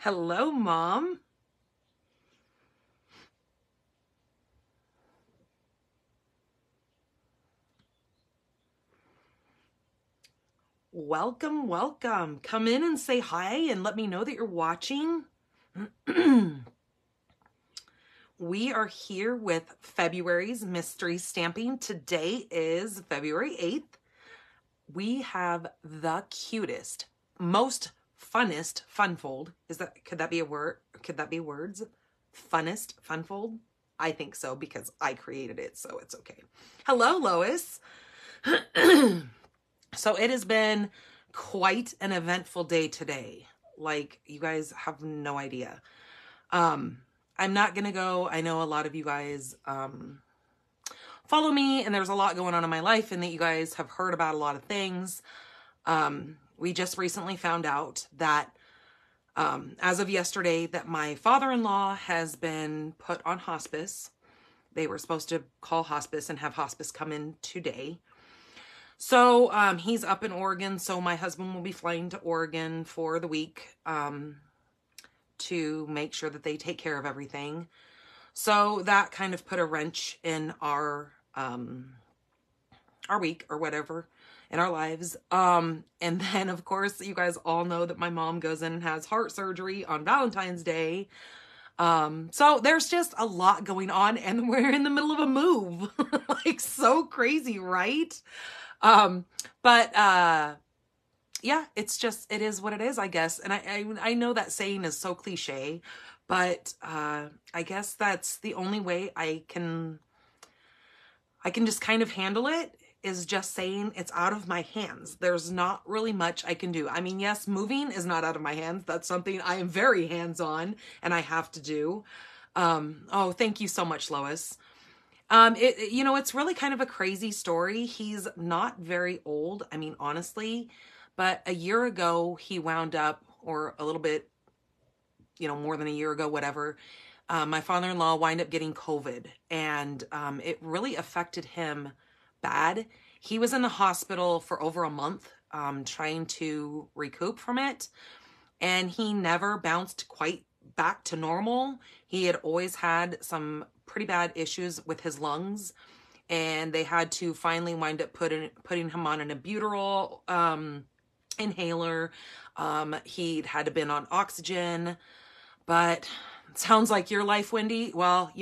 Hello, Mom. Welcome, welcome. Come in and say hi and let me know that you're watching. We are here with February's mystery stamping. Today is February 8th. We have the cutest, most funnest Funfold. Could that be a word? Could that be words? Funnest Funfold? I think so because I created it, so it's okay. Hello, Lois. So it has been quite an eventful day today. Like, you guys have no idea. I'm not gonna go. I know a lot of you guys follow me, and there's a lot going on in my life, and that you guys have heard about a lot of things. We just recently found out that as of yesterday that my father-in-law has been put on hospice. They were supposed to call hospice and have hospice come in today. So he's up in Oregon, so my husband will be flying to Oregon for the week to make sure that they take care of everything. So that kind of put a wrench in our week or whatever, in our lives. And then, of course, you guys all know that my mom goes in and has heart surgery on Valentine's Day. So there's just a lot going on, and we're in the middle of a move. Like, so crazy, right? Yeah, it is what it is, I guess. And I know that saying is so cliche, but, I guess that's the only way I can just kind of handle it, is just saying it's out of my hands. There's not really much I can do. I mean, yes, moving is not out of my hands. That's something I am very hands-on and I have to do. Oh, thank you so much, Lois. It's really kind of a crazy story. He's not very old, I mean, honestly, but a year ago he wound up, or a little bit, more than a year ago, whatever. My father-in-law wound up getting COVID, and it really affected him bad. He was in the hospital for over a month, trying to recoup from it, and he never bounced quite back to normal. He had always had some pretty bad issues with his lungs, and they had to finally wind up putting him on an albuterol inhaler. He'd had to been on oxygen, but it sounds like your life, Wendy. Well,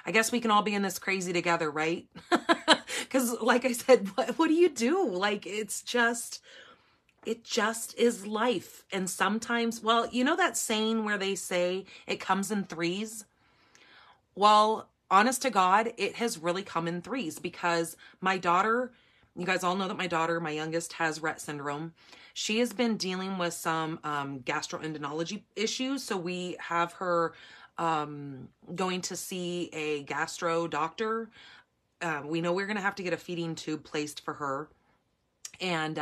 I guess we can all be in this crazy together, right? Because like I said, what do you do? Like, it just is life. And sometimes, well, that saying where they say it comes in threes? Well, honest to God, it has really come in threes, because my daughter, you guys all know that my daughter, my youngest, has Rett syndrome. She has been dealing with some gastroenterology issues. So we have her going to see a gastro doctor. We know we're going to have to get a feeding tube placed for her. And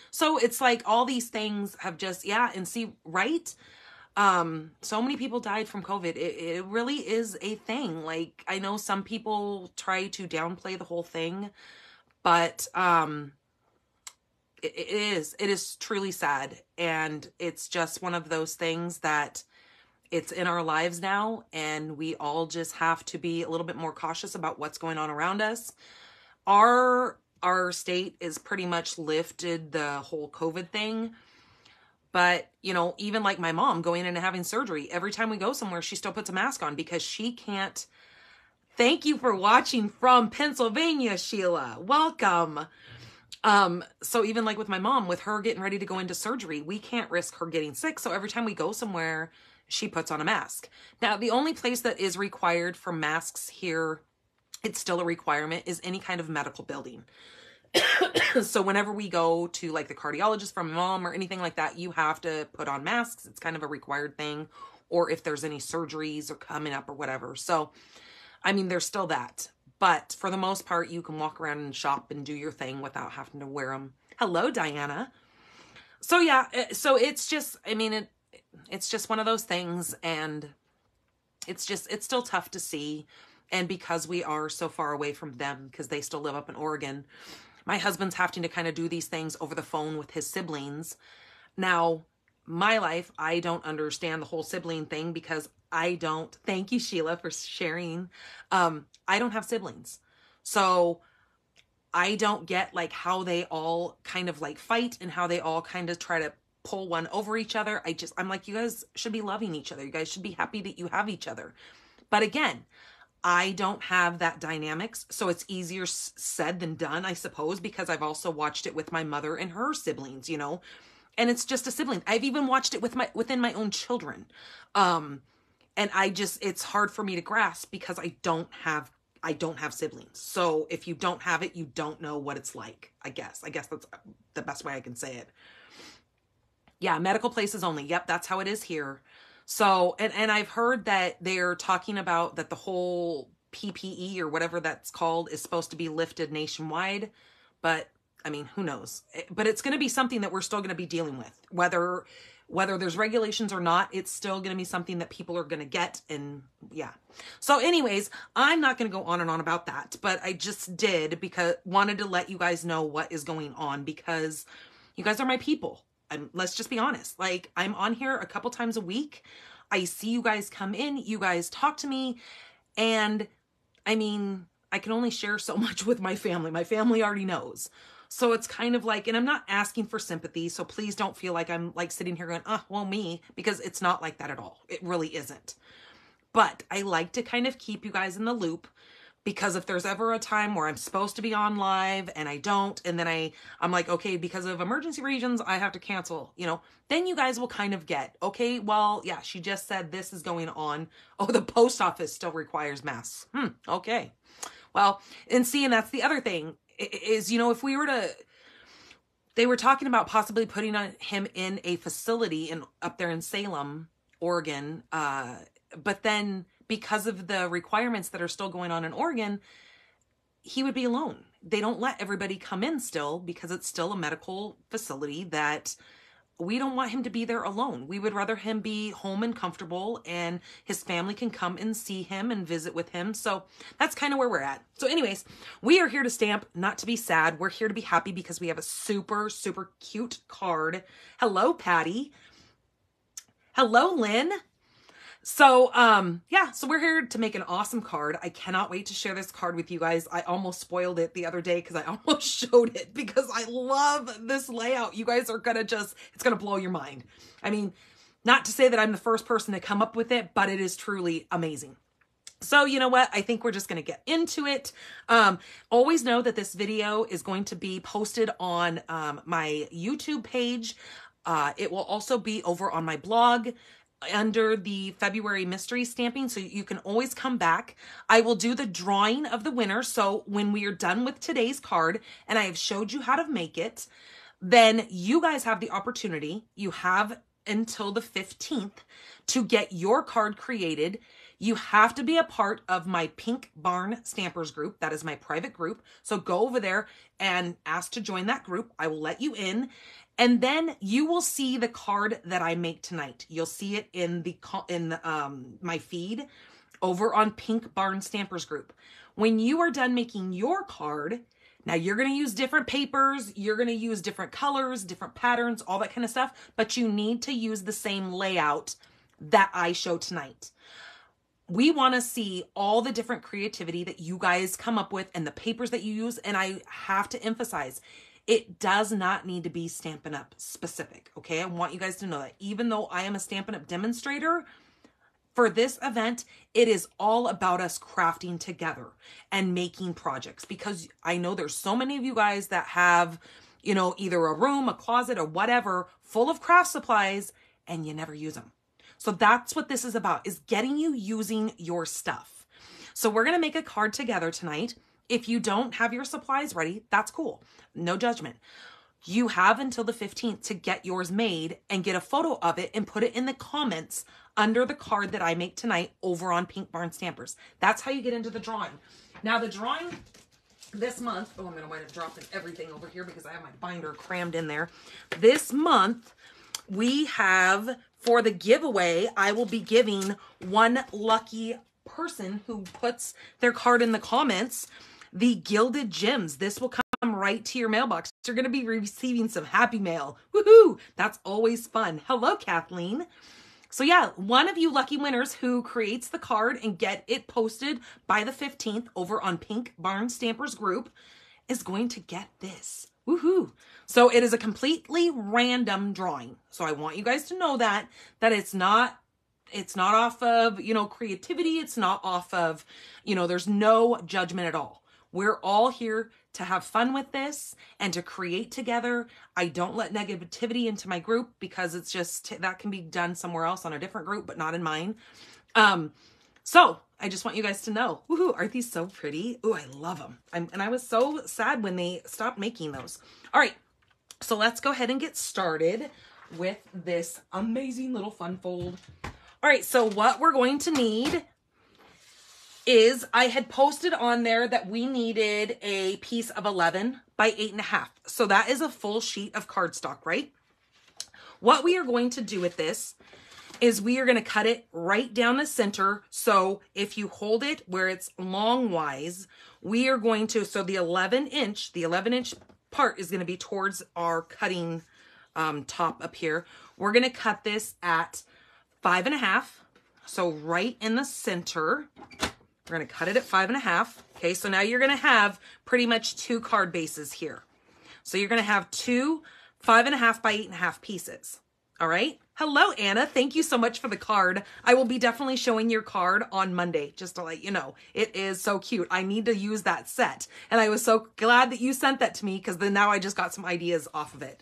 so it's like all these things have just, and see, right? So many people died from COVID. It really is a thing. Like, I know some people try to downplay the whole thing, but it is truly sad. And it's just one of those things that it's in our lives now, and we all just have to be a little bit more cautious about what's going on around us. Our state is pretty much lifted the whole COVID thing. But, even like my mom going in and having surgery, every time we go somewhere, she still puts a mask on because she can't. Thank you for watching from Pennsylvania, Sheila. Welcome. So even like with my mom, with her getting ready to go into surgery, we can't risk her getting sick. So every time we go somewhere, she puts on a mask. Now, the only place that is required for masks here, it's still a requirement, is any kind of medical building. So whenever we go to like the cardiologist for my mom or anything like that, you have to put on masks. It's kind of a required thing. Or if there's any surgeries or coming up or whatever. So, I mean, there's still that. But for the most part, you can walk around and shop and do your thing without having to wear them. Hello, Diana. So yeah, so it's just, I mean, it's just one of those things, and it's still tough to see. And because we are so far away from them, because they still live up in Oregon, my husband's having to kind of do these things over the phone with his siblings. Now, my life, I don't understand the whole sibling thing because I don't, thank you, Sheila, for sharing. I don't have siblings. So I don't get like how they all kind of like fight and how they all kind of try to pull one over each other. I'm like, you guys should be loving each other. You guys should be happy that you have each other. But again, I don't have that dynamics, so it's easier said than done, I suppose, because I've also watched it with my mother and her siblings, you know, and it's just a sibling. I've even watched it with within my own children. And it's hard for me to grasp because I don't have siblings. So if you don't have it, you don't know what it's like, I guess. I guess that's the best way I can say it. Yeah, medical places only. Yep, that's how it is here. So, and I've heard that they're talking about that the whole PPE or whatever that's called is supposed to be lifted nationwide. But I mean, who knows? But it's going to be something that we're still going to be dealing with. Whether there's regulations or not, it's still going to be something that people are going to get. And yeah. So anyways, I'm not going to go on and on about that, but I just did because wanted to let you guys know what is going on because you guys are my people. Let's just be honest. Like, I'm on here a couple times a week. I see you guys come in, you guys talk to me. And I mean, I can only share so much with my family. My family already knows. So it's kind of like, and I'm not asking for sympathy. So please don't feel like I'm like sitting here going, oh, well, me, because it's not like that at all. It really isn't. But I like to kind of keep you guys in the loop. Because if there's ever a time where I'm supposed to be on live and I don't, and then I'm like, okay, because of emergency regions, I have to cancel, you know, then you guys will kind of get, okay, well, yeah, she just said this is going on. Oh, the post office still requires masks. Okay. Well, and see, and that's the other thing is, you know, if we were to, they were talking about possibly putting him in a facility up there in Salem, Oregon. But then because of the requirements that are still going on in Oregon, he would be alone. They don't let everybody come in still because it's still a medical facility that we don't want him to be there alone. We would rather him be home and comfortable and his family can come and see him and visit with him. So that's kind of where we're at. So anyways, we are here to stamp, not to be sad. We're here to be happy because we have a super, super cute card. Hello, Patty. Hello, Lynn. So, yeah, so we're here to make an awesome card. I cannot wait to share this card with you guys. I almost spoiled it the other day because I almost showed it because I love this layout. You guys are going to it's going to blow your mind. I mean, not to say that I'm the first person to come up with it, but it is truly amazing. So you know what? I think we're just going to get into it. Always know that this video is going to be posted on my YouTube page. It will also be over on my blog under the February mystery stamping, so you can always come back. I will do the drawing of the winner. So when we are done with today's card and I have showed you how to make it, then you guys have the opportunity. You have until the 15th to get your card created. You have to be a part of my Pink Barn Stampers group. That is my private group. So go over there and ask to join that group. I will let you in. And then you will see the card that I make tonight. You'll see it in my feed over on Pink Barn Stampers group. When you are done making your card, now you're going to use different papers, you're going to use different colors, different patterns, all that kind of stuff, but you need to use the same layout that I show tonight. We want to see all the different creativity that you guys come up with and the papers that you use. And I have to emphasize, it does not need to be Stampin' Up specific, okay? I want you guys to know that even though I am a Stampin' Up demonstrator, for this event, it is all about us crafting together and making projects because I know there's so many of you guys that have, you know, either a room, a closet, or whatever full of craft supplies and you never use them. So that's what this is about, is getting you using your stuff. So we're going to make a card together tonight. If you don't have your supplies ready, that's cool. No judgment. You have until the 15th to get yours made and get a photo of it and put it in the comments under the card that I make tonight over on Pink Barn Stampers. That's how you get into the drawing. Now the drawing this month, oh, I'm going to wind up dropping everything over here because I have my binder crammed in there. This month we have, for the giveaway, I will be giving one lucky person who puts their card in the comments the Gilded Gems. This will come right to your mailbox. You're going to be receiving some happy mail. Woohoo! That's always fun. Hello, Kathleen. So yeah, one of you lucky winners who creates the card and get it posted by the 15th over on Pink Barn Stampers group is going to get this. Woohoo! So it is a completely random drawing. So I want you guys to know that it's not off of, creativity. It's not off of, there's no judgment at all. We're all here to have fun with this and to create together. I don't let negativity into my group because it's just, that can be done somewhere else on a different group, but not in mine. So I just want you guys to know, woohoo, aren't these so pretty? Ooh, I love them. And I was so sad when they stopped making those. All right, so let's go ahead and get started with this amazing little Funfold. All right, so what we're going to need is, I had posted on there that we needed a piece of 11 by 8.5. So that is a full sheet of cardstock, right? What we are going to do with this is we are going to cut it right down the center. So if you hold it where it's longwise, we are going to, so the 11 inch part is going to be towards our cutting top up here. We're going to cut this at 5.5. So right in the center. We're going to cut it at 5.5. Okay, so now you're going to have pretty much 2 card bases here. So you're going to have 2 5.5 by 8.5 pieces. All right. Hello, Anna. Thank you so much for the card. I will be definitely showing your card on Monday, just to let you know. It is so cute. I need to use that set. And I was so glad that you sent that to me, because then now I just got some ideas off of it.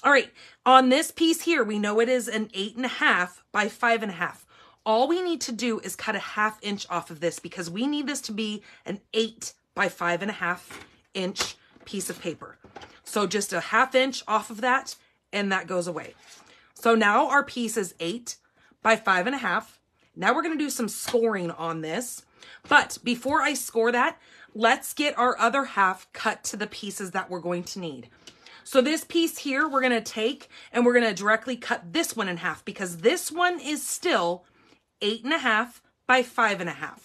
All right. On this piece here, we know it is an 8.5 by 5.5. All we need to do is cut a 1/2 inch off of this, because we need this to be an 8 by 5.5 inch piece of paper. So just a 1/2 inch off of that, and that goes away. So now our piece is 8 by 5.5. Now we're going to do some scoring on this. But before I score that, let's get our other half cut to the pieces that we're going to need. So this piece here, we're going to take and we're going to directly cut this one in half, because this one is still 8.5 by 5.5.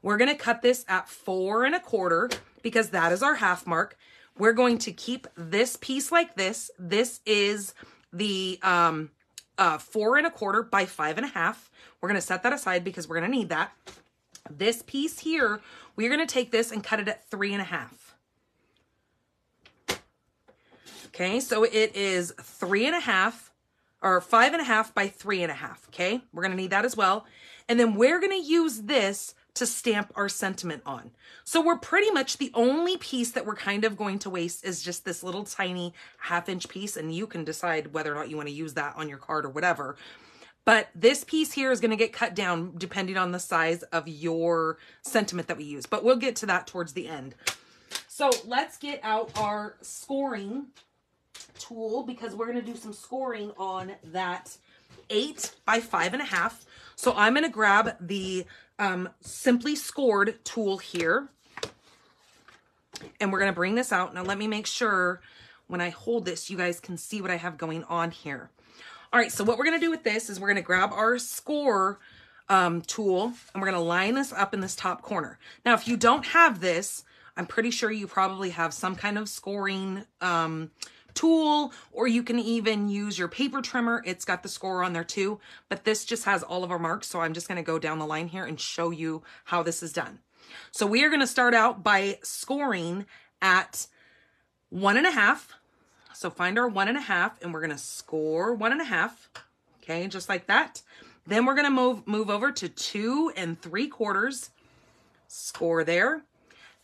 We're going to cut this at 4 1/4, because that is our half mark. We're going to keep this piece like this. This is the 4 1/4 by 5.5. We're going to set that aside because we're going to need that. This piece here, we're going to take this and cut it at 3.5. Okay, so it is 3.5 or 5.5 by 3.5. Okay, we're going to need that as well. And then we're going to use this to stamp our sentiment on. So we're pretty much, the only piece that we're kind of going to waste is just this little tiny 1/2 inch piece. And you can decide whether or not you want to use that on your card or whatever. But this piece here is going to get cut down depending on the size of your sentiment that we use. But we'll get to that towards the end. So let's get out our scoring tool, because we're going to do some scoring on that 8 by 5.5. So I'm going to grab the Simply Scored tool here, and we're going to bring this out. Now let me make sure when I hold this, you guys can see what I have going on here. All right, so what we're going to do with this is we're going to grab our score tool, and we're going to line this up in this top corner. Now, if you don't have this, I'm pretty sure you probably have some kind of scoring tool, or you can even use your paper trimmer. It's got the score on there too, but this just has all of our marks. So I'm just going to go down the line here and show you how this is done. So we are going to start out by scoring at 1.5. So find our 1.5, and we're going to score 1.5. Okay, just like that. Then we're going to move over to 2 3/4. Score there.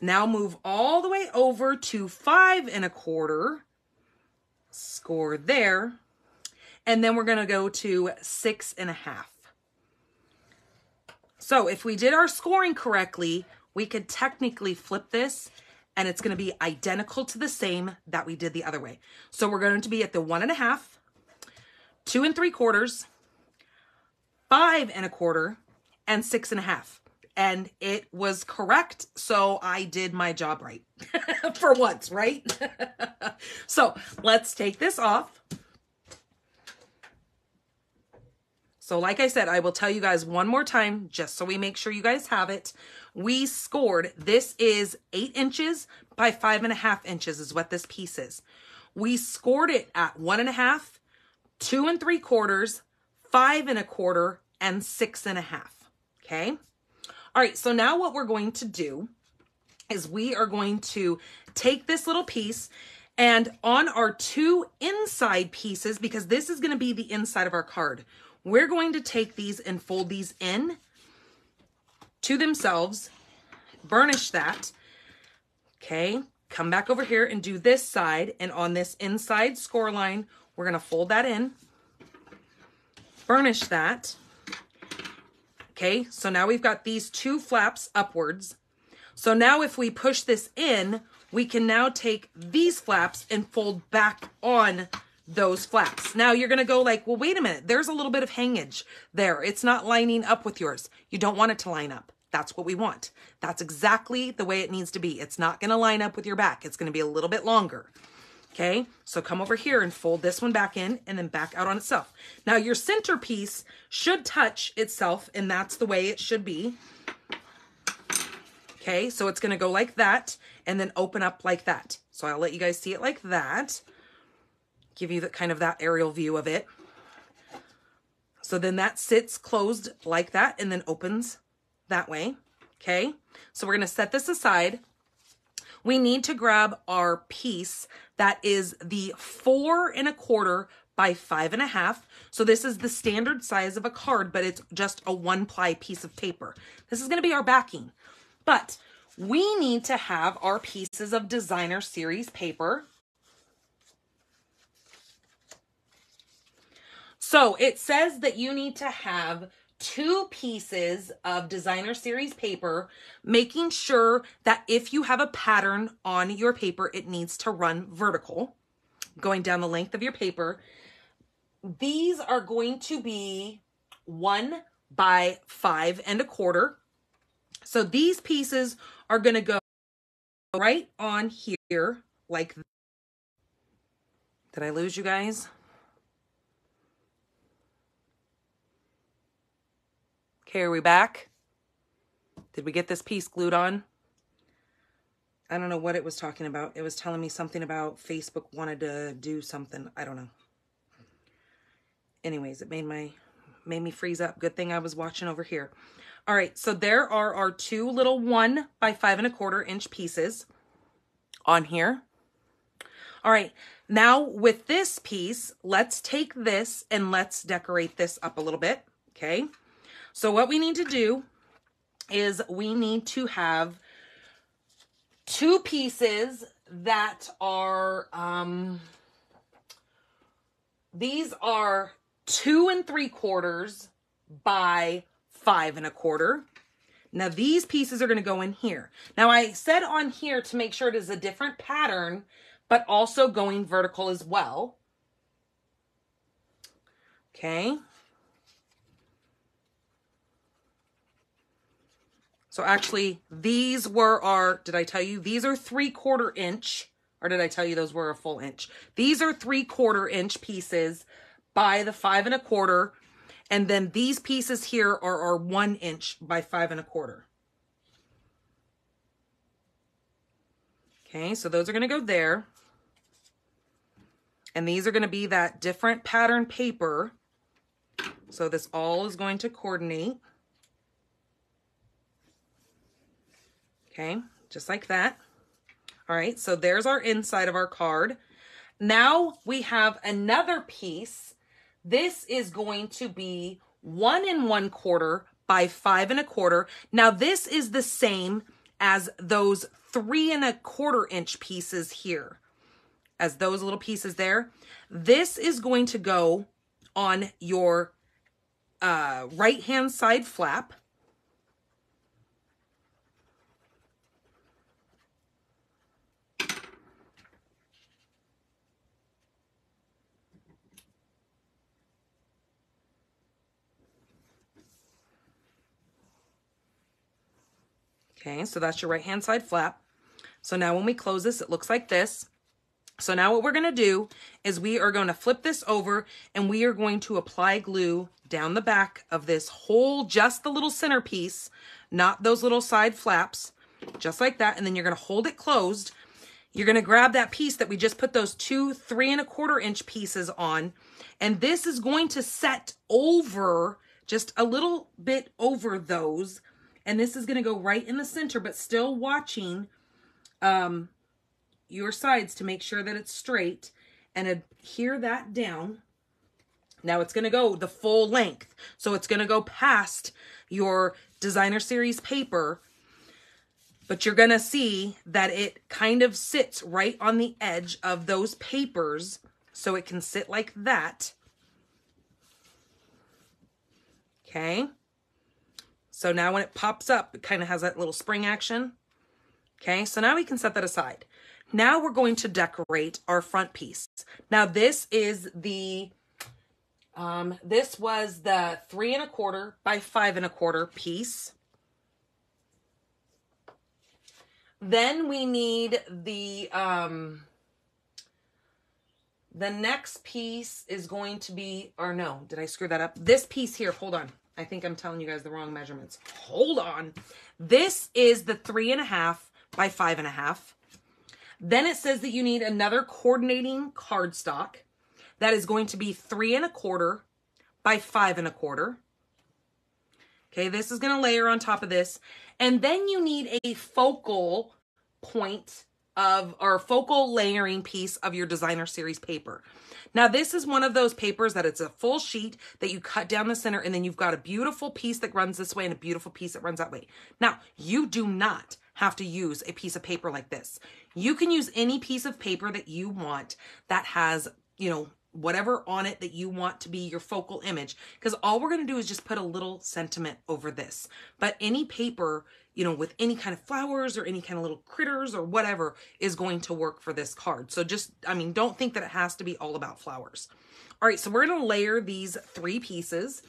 Now move all the way over to 5 1/4. Score there. And then we're going to go to 6.5. So if we did our scoring correctly, we could technically flip this, and it's going to be identical to the same that we did the other way. So we're going to be at the 1.5, 2 3/4, 5 1/4, and 6.5. And it was correct, so I did my job right. For once, right? So let's take this off. So like I said, I will tell you guys one more time, just so we make sure you guys have it. we scored, this is 8 inches by 5.5 inches is what this piece is. We scored it at 1.5, 2 3/4, 5 1/4, and 6 1/2. Okay. All right. So now what we're going to do is we are going to take this little piece, and on our 2 inside pieces, because this is going to be the inside of our card, we're going to take these and fold these in to themselves, burnish that. Okay. Come back over here and do this side, and on this inside score line, we're going to fold that in, burnish that. Okay, so now we've got these 2 flaps upwards. So now if we push this in, we can now take these flaps and fold back on those flaps. Now you're going to go like, well, wait a minute, there's a little bit of hangage there. It's not lining up with yours. You don't want it to line up. That's what we want. That's exactly the way it needs to be. It's not going to line up with your back. It's going to be a little bit longer. Okay, so come over here and fold this one back in and then back out on itself. Now your centerpiece should touch itself, and that's the way it should be. Okay, so it's going to go like that and then open up like that. So I'll let you guys see it like that. Give you the kind of that aerial view of it. So then that sits closed like that and then opens that way. Okay, so we're going to set this aside. We need to grab our piece that is the 4 1/4 by 5 1/2. So this is the standard size of a card, but it's just a 1-ply piece of paper. This is going to be our backing, but we need to have our pieces of designer series paper. So it says that you need to have 2 pieces of designer series paper, making sure that if you have a pattern on your paper, it needs to run vertical, going down the length of your paper. These are going to be 1 by 5 1/4. So these pieces are going to go right on here like that. Did I lose you guys? Okay, are we back? Did we get this piece glued on? I don't know what it was talking about. It was telling me something about Facebook wanted to do something. I don't know. Anyways, it made me freeze up. Good thing I was watching over here. All right, so there are our 2 little 1 by 5 1/4 inch pieces on here. All right, now with this piece, let's take this and let's decorate this up a little bit, okay? So what we need to do is we need to have 2 pieces that are, these are 2 3/4 by 5 1/4. Now these pieces are going to go in here. Now I said on here to make sure it is a different pattern, but also going vertical as well. Okay. So actually, these were our, did I tell you? These are 3/4 inch, or did I tell you those were a full inch? These are 3/4 inch pieces by the 5 1/4. And then these pieces here are our 1 inch by 5 1/4. Okay, so those are going to go there. And these are going to be that different pattern paper. So this all is going to coordinate. Okay, just like that. All right, so there's our inside of our card. Now we have another piece. This is going to be 1 1/4 by 5 1/4. Now this is the same as those 3 1/4 inch pieces here, as those little pieces there. This is going to go on your right-hand side flap. Okay, so that's your right-hand side flap. So now when we close this, it looks like this. So now what we're going to do is we are going to flip this over and we are going to apply glue down the back of this whole, just the little centerpiece, not those little side flaps, just like that. And then you're going to hold it closed. You're going to grab that piece that we just put those two 3 1/4 inch pieces on. And this is going to set over, just a little bit over those. And this is going to go right in the center, but still watching your sides to make sure that it's straight, and adhere that down. Now it's going to go the full length. So it's going to go past your designer series paper, but you're going to see that it kind of sits right on the edge of those papers. So it can sit like that. Okay. So now when it pops up, it kind of has that little spring action. Okay. So now we can set that aside. Now we're going to decorate our front piece. Now this is the, this was the 3 1/4 by 5 1/4 piece. Then we need the next piece is going to be, or no, did I screw that up? This piece here, hold on. I think I'm telling you guys the wrong measurements. Hold on. This is the 3 1/2 by 5 1/2. Then it says that you need another coordinating cardstock that is going to be 3 1/4 by 5 1/4. Okay, this is going to layer on top of this. And then you need a focal point of, or focal layering piece of your designer series paper. Now this is one of those papers that it's a full sheet that you cut down the center, and then you've got a beautiful piece that runs this way and a beautiful piece that runs that way. Now you do not have to use a piece of paper like this. You can use any piece of paper that you want that has, you know, whatever on it that you want to be your focal image, because all we're going to do is just put a little sentiment over this. But any paper, you know, with any kind of flowers or any kind of little critters or whatever is going to work for this card. So just, I mean, don't think that it has to be all about flowers. All right, so we're going to layer these 3 pieces.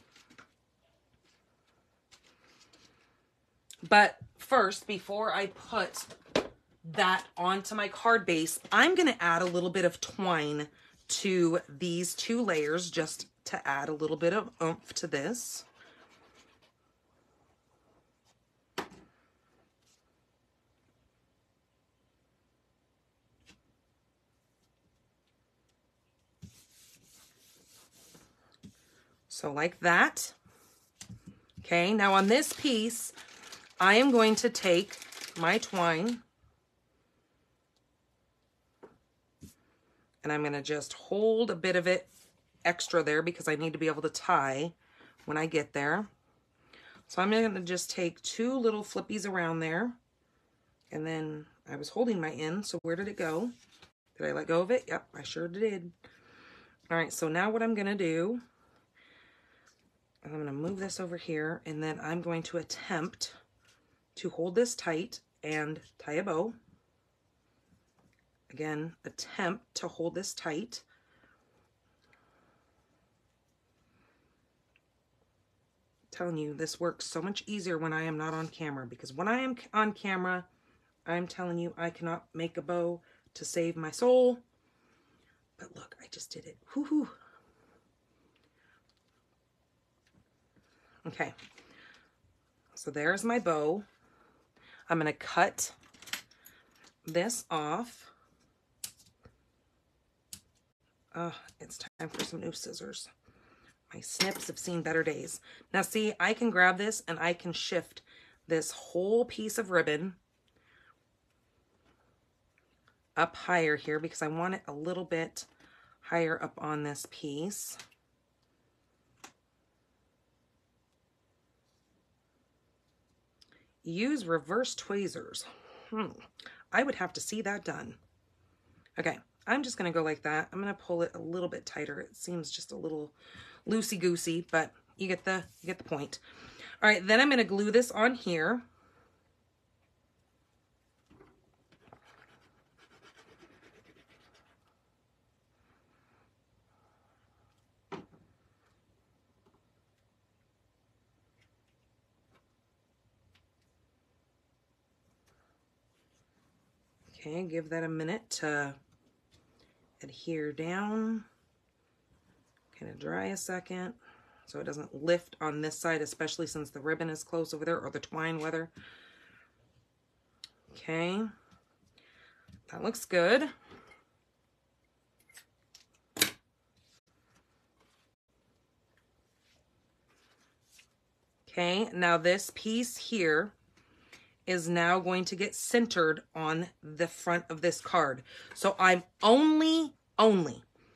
But first, before I put that onto my card base, I'm going to add a little bit of twine to these 2 layers just to add a little bit of oomph to this. So like that. Okay, now on this piece, I am going to take my twine and I'm going to just hold a bit of it extra there because I need to be able to tie when I get there. So I'm going to just take 2 little flippies around there, and then I was holding my end, so where did it go? Did I let go of it? Yep, I sure did. All right, so now what I'm going to do, I'm going to move this over here, and then I'm going to attempt to hold this tight and tie a bow. Again, attempt to hold this tight. I'm telling you, this works so much easier when I am not on camera, because when I am on camera, I'm telling you, I cannot make a bow to save my soul. But look, I just did it. Woohoo! Okay, so there's my bow. I'm going to cut this off. It's time for some new scissors. My snips have seen better days. Now see, I can grab this and I can shift this whole piece of ribbon up higher here because I want it a little bit higher up on this piece. Use reverse tweezers. I would have to see that done. Okay, I'm just going to go like that. I'm going to pull it a little bit tighter. It seems just a little loosey-goosey, but you get the point. All right, then I'm going to glue this on here. Okay, give that a minute to adhere down. Kind of dry a second. so it doesn't lift on this side, especially since the ribbon is close over there, or the twine, whether. Okay, that looks good. Okay, now this piece here is now going to get centered on the front of this card. So I'm only,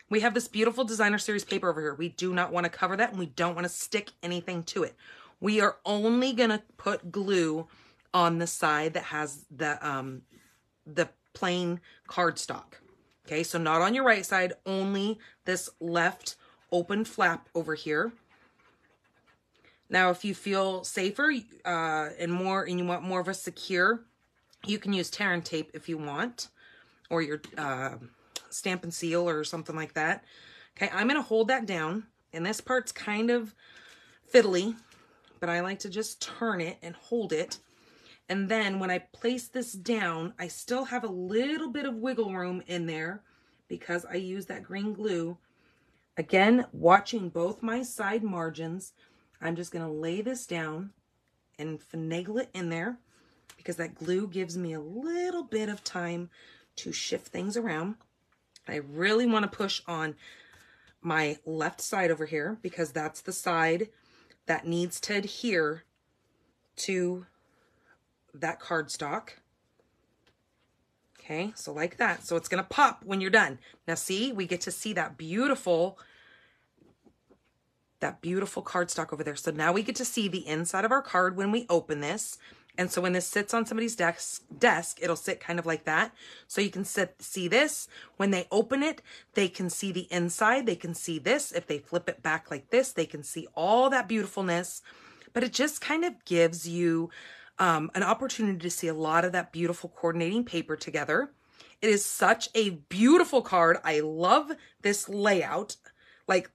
we have this beautiful designer series paper over here. We do not want to cover that, and we don't want to stick anything to it. We are only going to put glue on the side that has the plain cardstock. Okay, so not on your right side, only this left open flap over here. Now, if you feel safer and you want more of a secure, you can use tear and tape if you want, or your Stamp and Seal or something like that. Okay, I'm going to hold that down, and this part's kind of fiddly, but I like to just turn it and hold it. And then when I place this down, I still have a little bit of wiggle room in there because I use that green glue. Again, watching both my side margins, I'm just going to lay this down and finagle it in there because that glue gives me a little bit of time to shift things around. I really want to push on my left side over here because that's the side that needs to adhere to that cardstock. Okay, so like that. So it's going to pop when you're done. Now see, we get to see that beautiful cardstock over there. So now we get to see the inside of our card when we open this. And so when this sits on somebody's desk, it'll sit kind of like that. So you can see this. When they open it, they can see the inside. They can see this. If they flip it back like this, they can see all that beautifulness. But it just kind of gives you an opportunity to see a lot of that beautiful coordinating paper together. It is such a beautiful card. I love this layout. Like,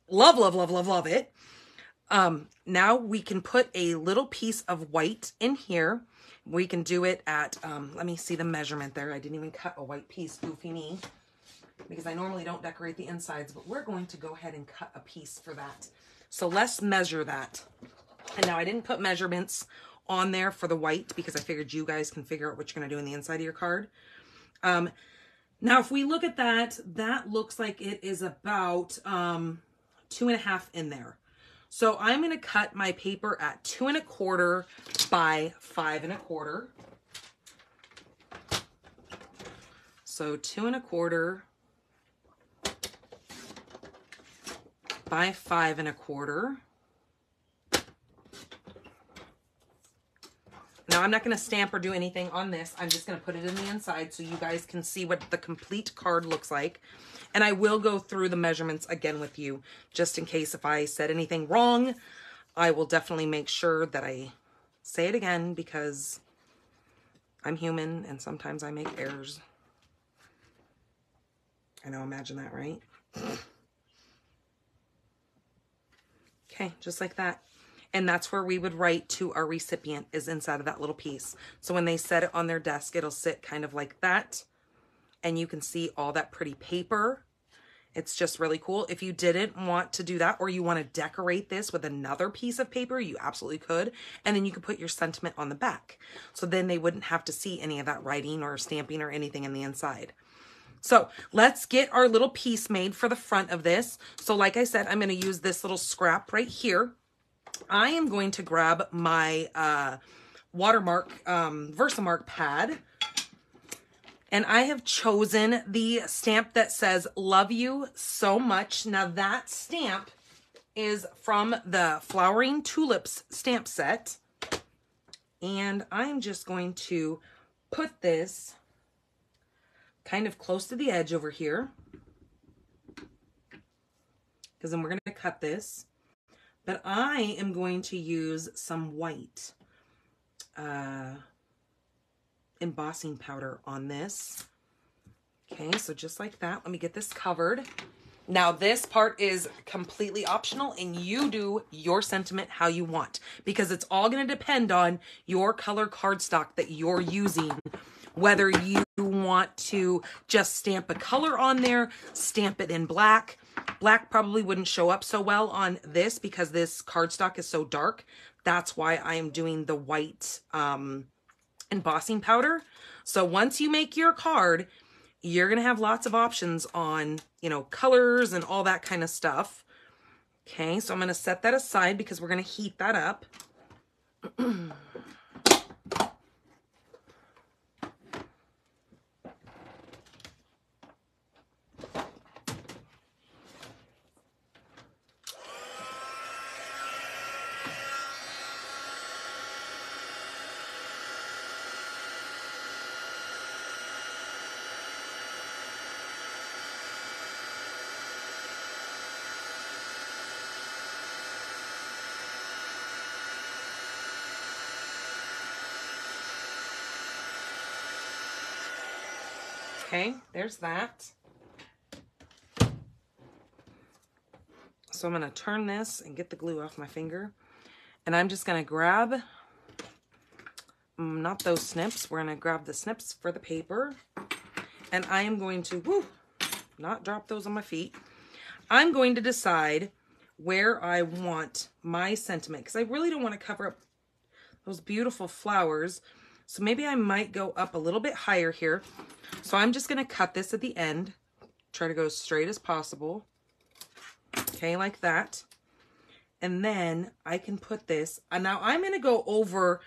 love, love, love, love, love it. Now we can put a little piece of white in here. We can do it at, let me see the measurement there. I didn't even cut a white piece, goofy me, because I normally don't decorate the insides, but we're going to go ahead and cut a piece for that. So let's measure that. And now I didn't put measurements on there for the white because I figured you guys can figure out what you're going to do in the inside of your card. Now, if we look at that, that looks like it is about 2.5 in there. So I'm going to cut my paper at 2 1/4 by 5 1/4. So 2 1/4 by 5 1/4. Now, I'm not going to stamp or do anything on this. I'm just going to put it in the inside so you guys can see what the complete card looks like. And I will go through the measurements again with you, just in case if I said anything wrong. I will definitely make sure that I say it again because I'm human and sometimes I make errors. I know, imagine that, right? Okay, just like that. And that's where we would write to our recipient, is inside of that little piece. So when they set it on their desk, it'll sit kind of like that. And you can see all that pretty paper. It's just really cool. If you didn't want to do that, or you want to decorate this with another piece of paper, you absolutely could. And then you could put your sentiment on the back. So then they wouldn't have to see any of that writing or stamping or anything in the inside. So let's get our little piece made for the front of this. So like I said, I'm going to use this little scrap right here. I am going to grab my watermark Versamark pad, and I have chosen the stamp that says "Love You So Much." Now that stamp is from the Flowering Tulips stamp set, and I'm just going to put this kind of close to the edge over here, because then we're going to cut this. But I am going to use some white embossing powder on this. Okay, so just like that. Let me get this covered. Now this part is completely optional, and you do your sentiment how you want, because it's all going to depend on your color cardstock that you're using. Whether you want to just stamp a color on there, stamp it in black, Black probably wouldn't show up so well on this because this cardstock is so dark. That's why I am doing the white embossing powder. So once you make your card, you're going to have lots of options on, you know, colors and all that kind of stuff. Okay, so I'm going to set that aside because we're going to heat that up. Okay, there's that. So I'm going to turn this and get the glue off my finger. And I'm just going to grab, not those snips, we're going to grab the snips for the paper. And I am going to, not drop those on my feet. I'm going to decide where I want my sentiment, because I really don't want to cover up those beautiful flowers. So maybe I might go up a little bit higher here. So I'm just going to cut this at the end. Try to go as straight as possible. Okay, like that. And then I can put this. And now I'm going to go over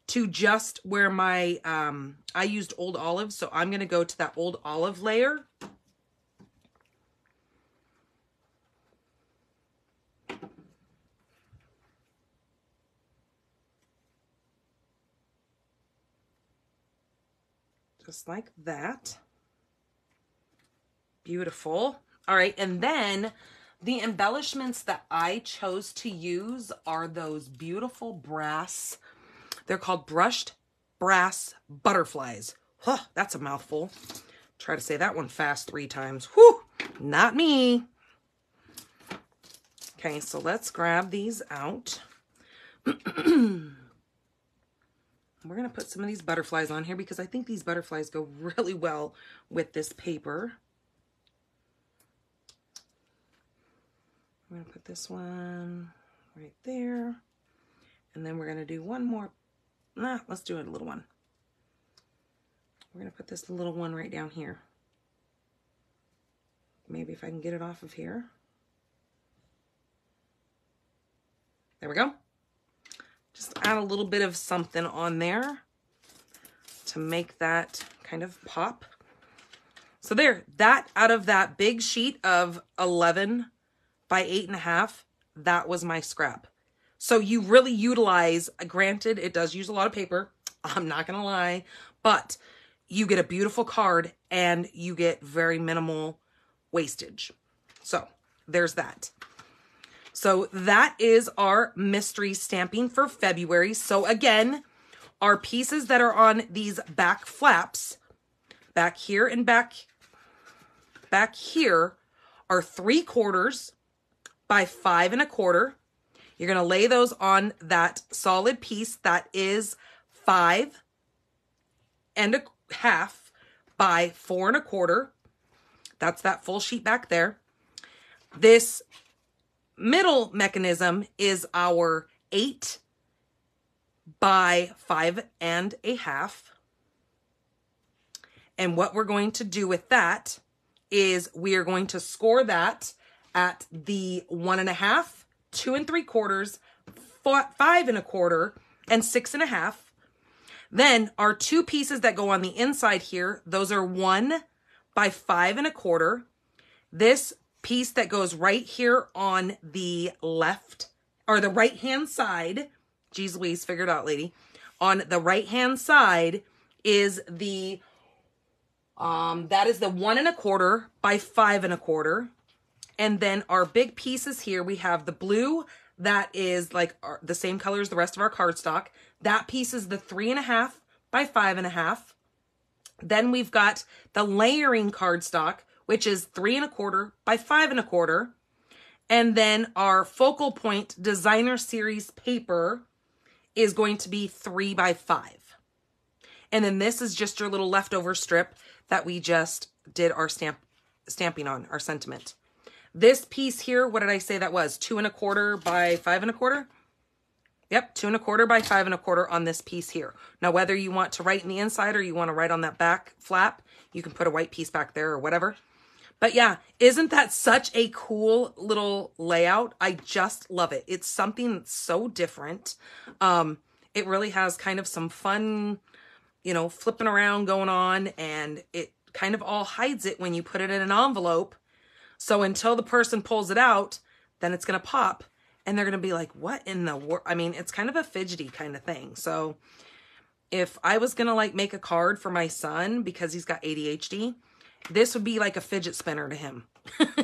to just where my, I used old olive. So I'm going to go to that old olive layer. Just like that. Beautiful. All right, and then the embellishments that I chose to use are those beautiful brass. They're called brushed brass butterflies. Huh, that's a mouthful. Try to say that one fast 3 times. Whew, not me. Okay, so let's grab these out. We're going to put some of these butterflies on here because I think these butterflies go really well with this paper. I'm going to put this one right there. And then we're going to do one more. Let's do a little one. We're going to put this little one right down here. Maybe if I can get it off of here. There we go. Just add a little bit of something on there to make that kind of pop. So there, that out of that big sheet of 11 by 8.5, that was my scrap. So you really utilize, granted, it does use a lot of paper. I'm not going to lie, but you get a beautiful card and you get very minimal wastage. So there's that. So that is our mystery stamping for February. So again, our pieces that are on these back flaps, back here and back here, are 3/4 by 5 1/4. You're going to lay those on that solid piece that is 5 1/2 by 4 1/4. That's that full sheet back there. This middle mechanism is our 8 by 5 1/2. And what we're going to do with that is we are going to score that at the 1 1/2, 2 3/4, 5 1/4, and 6 1/2. Then our 2 pieces that go on the inside here, those are 1 by 5 1/4. This piece that goes right here on the left, or the right hand side, geez Louise, figure it out, lady. On the right hand side is the, that is the 1 1/4 by 5 1/4. And then our big pieces here, we have the blue that is like the same color as the rest of our cardstock. That piece is the 3 1/2 by 5 1/2. Then we've got the layering cardstock, which is 3 1/4 by 5 1/4. And then our focal point designer series paper is going to be 3 by 5. And then this is just your little leftover strip that we just did our stamping on, our sentiment. This piece here, what did I say that was? 2 1/4 by 5 1/4? Yep, 2 1/4 by 5 1/4 on this piece here. Now, whether you want to write in the inside or you want to write on that back flap, you can put a white piece back there or whatever. But yeah, isn't that such a cool little layout? I just love it. It's something that's so different. It really has kind of some fun, you know, flipping around going on, and it kind of all hides it when you put it in an envelope. So until the person pulls it out, then it's going to pop and they're going to be like, what in the world? I mean, it's kind of a fidgety kind of thing. So if I was going to like make a card for my son because he's got ADHD, this would be like a fidget spinner to him.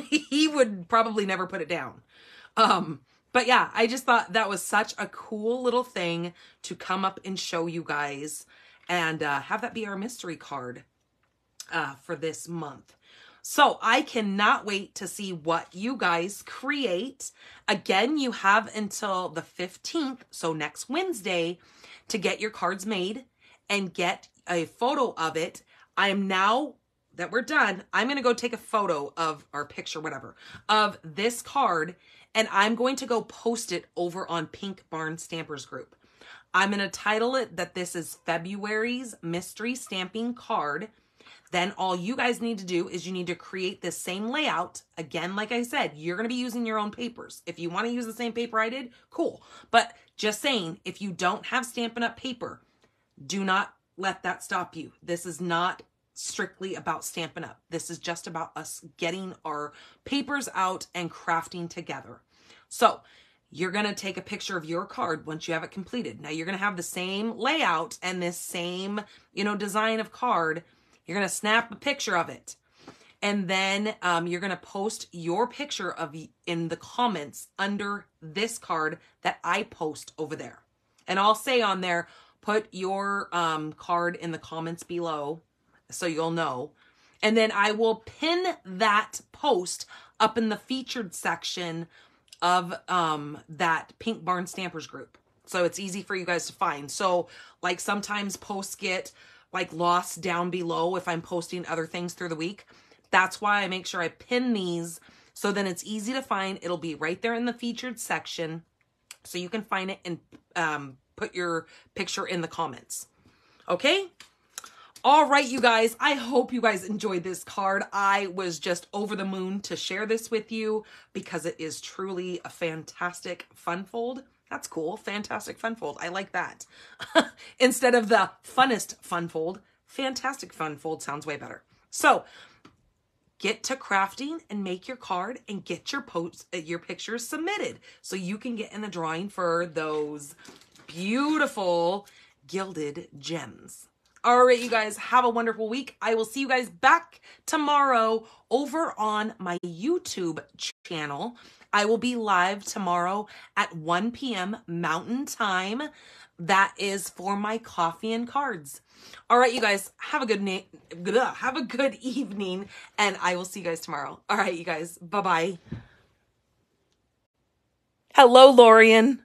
He would probably never put it down. But yeah, I just thought that was such a cool little thing to come up and show you guys, and have that be our mystery card for this month. So I cannot wait to see what you guys create. Again, you have until the 15th, so next Wednesday, to get your cards made and get a photo of it. I am now that we're done, I'm going to go take a photo of our picture, whatever, of this card, and I'm going to go post it over on Pink Barn Stampers group. I'm going to title it that this is February's mystery stamping card. Then all you guys need to do is you need to create this same layout. Again, like I said, you're going to be using your own papers. If you want to use the same paper I did, cool. But just saying, if you don't have Stampin' Up! Paper, do not let that stop you. This is not strictly about Stampin' Up! This is just about us getting our papers out and crafting together. So you're going to take a picture of your card once you have it completed. Now you're going to have the same layout and this same, you know, design of card. You're going to snap a picture of it. And then you're going to post your picture of in the comments under this card that I post over there. And I'll say on there, put your card in the comments below so you'll know. And then I will pin that post up in the featured section of that Pink Barn Stampers group. So it's easy for you guys to find. So like sometimes posts get like lost down below if I'm posting other things through the week. That's why I make sure I pin these so then it's easy to find. It'll be right there in the featured section so you can find it and put your picture in the comments. Okay? All right, you guys, I hope you guys enjoyed this card. I was just over the moon to share this with you because it is truly a fantastic Funfold. That's cool. Fantastic Funfold. I like that. Instead of the funnest Funfold, fantastic Funfold sounds way better. So get to crafting and make your card and get your your pictures submitted so you can get in the drawing for those beautiful gilded gems. All right, you guys, have a wonderful week. I will see you guys back tomorrow over on my YouTube channel. I will be live tomorrow at 1 p.m. Mountain Time. That is for my coffee and cards. All right, you guys, have a good evening, and I will see you guys tomorrow. All right, you guys, bye-bye. Hello, Lorian.